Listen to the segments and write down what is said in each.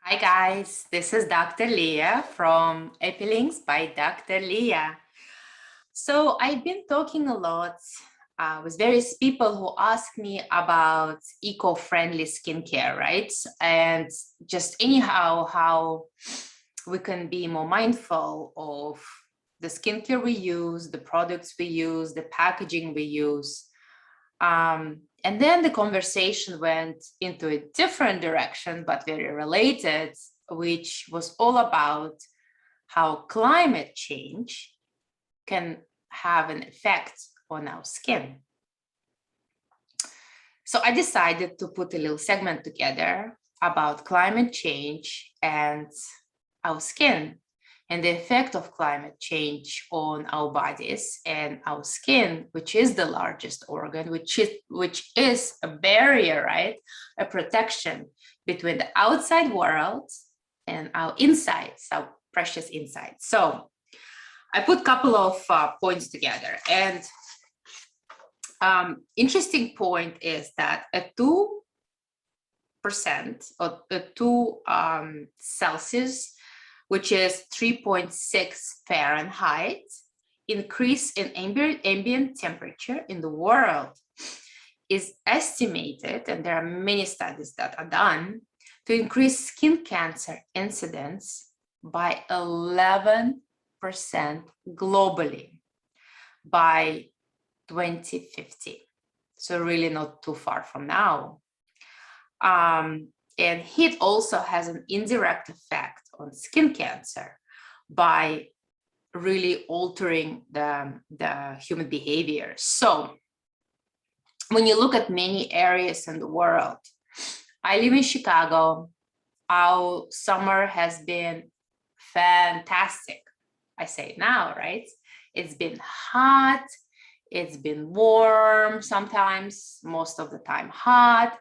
Hi guys, this is Dr. Leah from Epilinks by Dr. Leah. So I've been talking a lot with various people who ask me about eco-friendly skincare, right? And just anyhow, how we can be more mindful of the skincare we use, the products we use, the packaging we use. And then the conversation went into a different direction, but very related, which was all about how climate change can have an effect on our skin. So I decided to put a little segment together about climate change and our skin and the effect of climate change on our bodies and our skin, which is the largest organ, which is a barrier, right? A protection between the outside world and our insides, our precious insides. So I put a couple of points together. And interesting point is that a 2% or a 2 Celsius, which is 3.6 Fahrenheit, increase in ambient temperature in the world is estimated, and there are many studies that are done, to increase skin cancer incidence by 11% globally by 2050. So really not too far from now. And heat also has an indirect effect on skin cancer by really altering the human behavior. So when you look at many areas in the world, I live in Chicago. Our summer has been fantastic. I say it now, right? It's been hot. It's been warm sometimes, most of the time hot.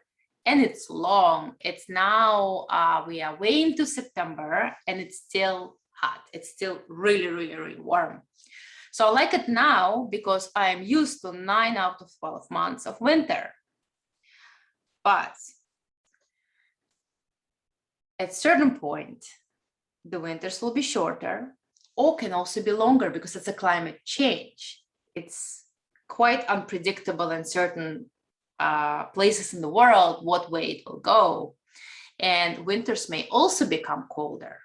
And it's long. It's now, we are way into September and it's still hot. It's still really, really, really warm. So I like it now because I am used to 9 out of 12 months of winter. But at a certain point, the winters will be shorter or can also be longer because it's a climate change. It's quite unpredictable in certain places in the world what way it will go. And winters may also become colder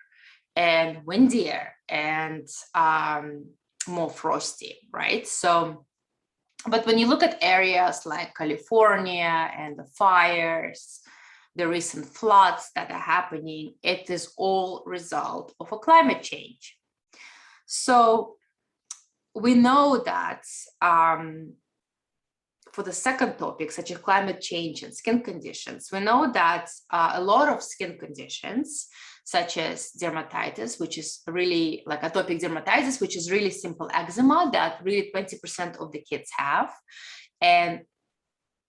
and windier and more frosty, right? So, but when you look at areas like California and the fires, the recent floods that are happening, it is all result of a climate change. So we know that for the second topic, such as climate change and skin conditions, we know that a lot of skin conditions, such as dermatitis, which is really like atopic dermatitis, which is really simple eczema that really 20% of the kids have. And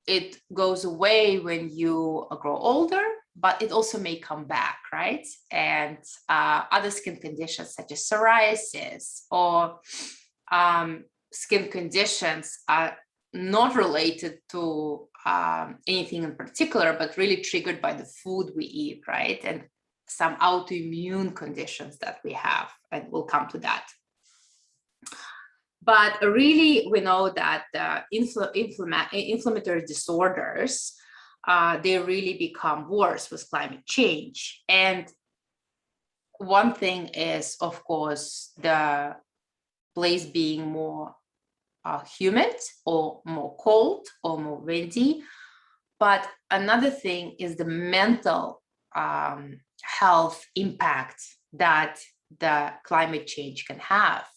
it goes away when you grow older, but it also may come back, right? And other skin conditions such as psoriasis or skin conditions are not related to anything in particular, but really triggered by the food we eat, right? And some autoimmune conditions that we have, and we'll come to that. But really, we know that inflammatory disorders, they really become worse with climate change. And one thing is, of course, the place being more humid or more cold or more windy. But another thing is the mental health impact that the climate change can have.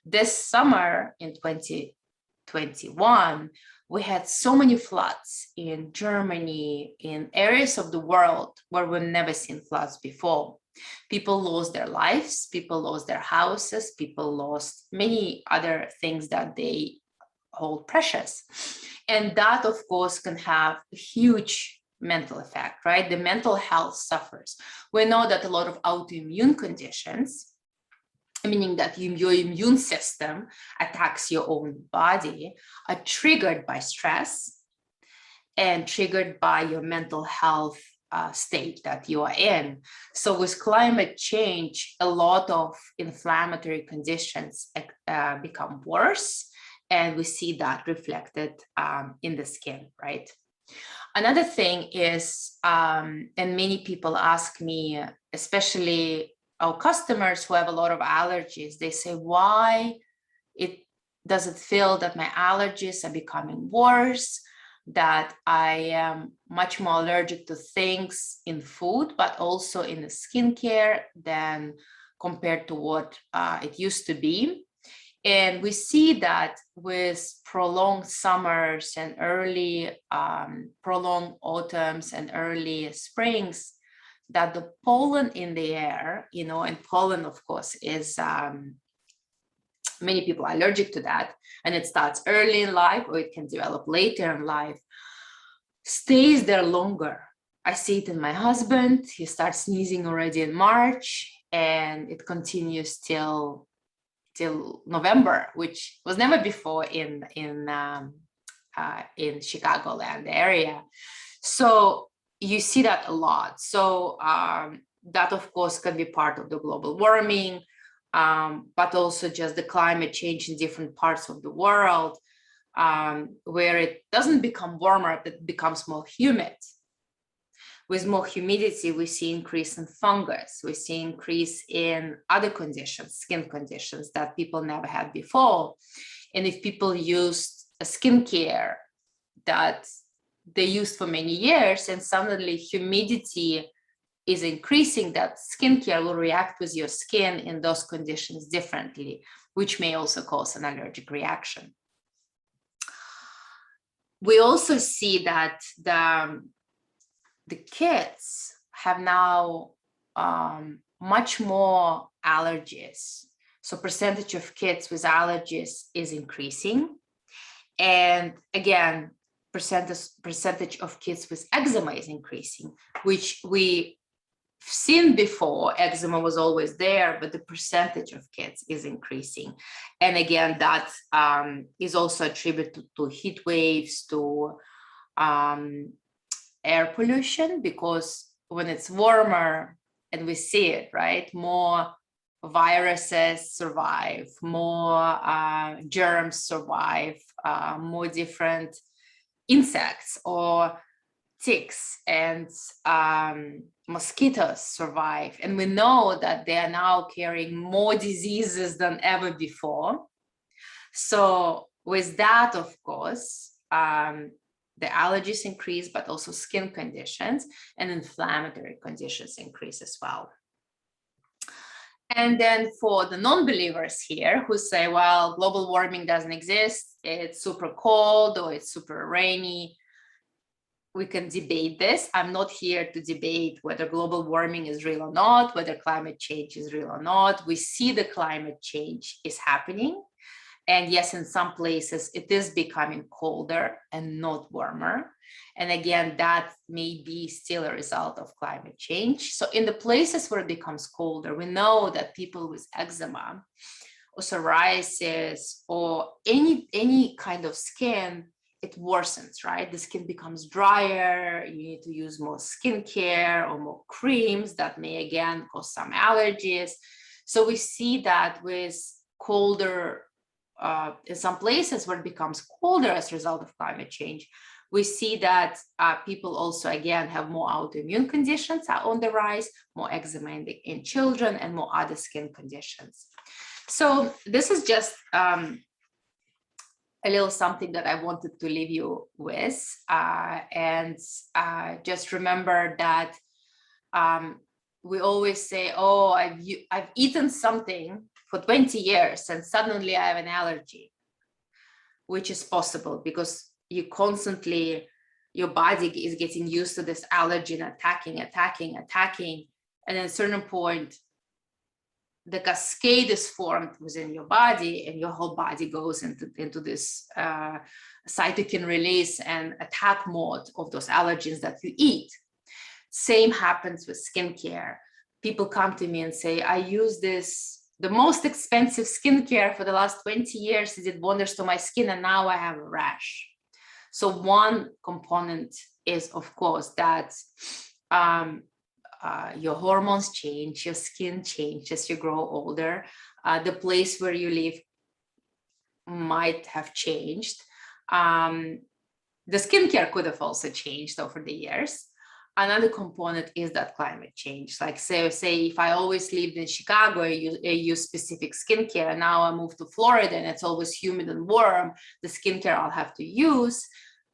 This summer in 2021, we had so many floods in Germany, in areas of the world where we've never seen floods before. People lost their lives, people lost their houses, people lost many other things that they hold precious. And that, of course, can have a huge mental effect, right? The mental health suffers. We know that a lot of autoimmune conditions, meaning that your immune system attacks your own body, are triggered by stress and triggered by your mental health state that you are in. So with climate change, a lot of inflammatory conditions become worse, and we see that reflected in the skin, right? Another thing is, and many people ask me, especially our customers who have a lot of allergies, they say, why does it feel that my allergies are becoming worse, that I am much more allergic to things in food, but also in the skincare than compared to what it used to be. And we see that with prolonged summers and early prolonged autumns and early springs, that the pollen in the air, and pollen, of course, is many people are allergic to that, and it starts early in life or it can develop later in life, stays there longer. I see it in my husband. He starts sneezing already in March, and it continues till November, which was never before in Chicagoland area. So you see that a lot. So that, of course, can be part of the global warming, but also just the climate change in different parts of the world, where it doesn't become warmer, but it becomes more humid. With more humidity, we see increase in fungus, we see increase in other conditions, skin conditions that people never had before. And if people used a skincare that they used for many years, and suddenly humidity is increasing, that skincare will react with your skin in those conditions differently, which may also cause an allergic reaction. We also see that the kids have now much more allergies. So percentage of kids with allergies is increasing. And again, percentage of kids with eczema is increasing, which we've seen before. Eczema was always there, but the percentage of kids is increasing. And again, that is also attributed to heat waves, to air pollution, because when it's warmer, and we see it, right, more viruses survive, more germs survive, more different insects or ticks and mosquitoes survive. And we know that they are now carrying more diseases than ever before. So with that, of course, the allergies increase, but also skin conditions and inflammatory conditions increase as well. And then for the non-believers here who say, well, global warming doesn't exist, it's super cold or it's super rainy, we can debate this. I'm not here to debate whether global warming is real or not, whether climate change is real or not. We see the climate change is happening. And yes, in some places it is becoming colder and not warmer. And again, that may be still a result of climate change. So in the places where it becomes colder, we know that people with eczema or psoriasis or any kind of skin, it worsens, right? The skin becomes drier. You need to use more skincare or more creams that may again cause some allergies. So we see that with colder, in some places where it becomes colder as a result of climate change, we see that people also again have more autoimmune conditions are on the rise, more eczema in children, and more other skin conditions. So this is just a little something that I wanted to leave you with, and just remember that we always say, oh, I've eaten something for 20 years and suddenly I have an allergy, which is possible because you constantly, your body is getting used to this allergen attacking. And at a certain point, the cascade is formed within your body and your whole body goes into this cytokine release and attack mode of those allergens that you eat. Same happens with skincare. People come to me and say, I use the most expensive skincare for the last 20 years. It did wonders to my skin and now I have a rash. So one component is, of course, that your hormones change, your skin changes as you grow older. The place where you live might have changed. The skincare could have also changed over the years. Another component is that climate change. Like say if I always lived in Chicago, I use specific skincare. Now I moved to Florida and it's always humid and warm. The skincare I'll have to use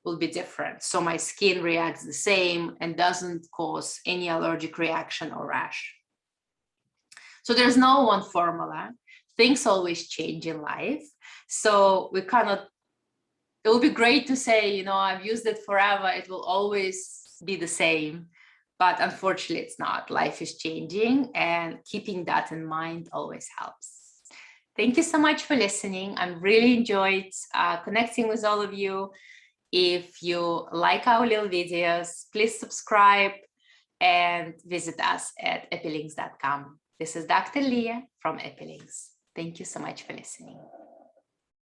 will be different. So my skin reacts the same and doesn't cause any allergic reaction or rash. So there's no one formula. Things always change in life. So we cannot, it would be great to say, you know, I've used it forever, it will always be the same, but unfortunately it's not. Life is changing, and keeping that in mind always helps. Thank you so much for listening. I really enjoyed connecting with all of you. If you like our little videos, please subscribe and visit us at epilinks.com. This is Dr. Leah from Epilinks. Thank you so much for listening.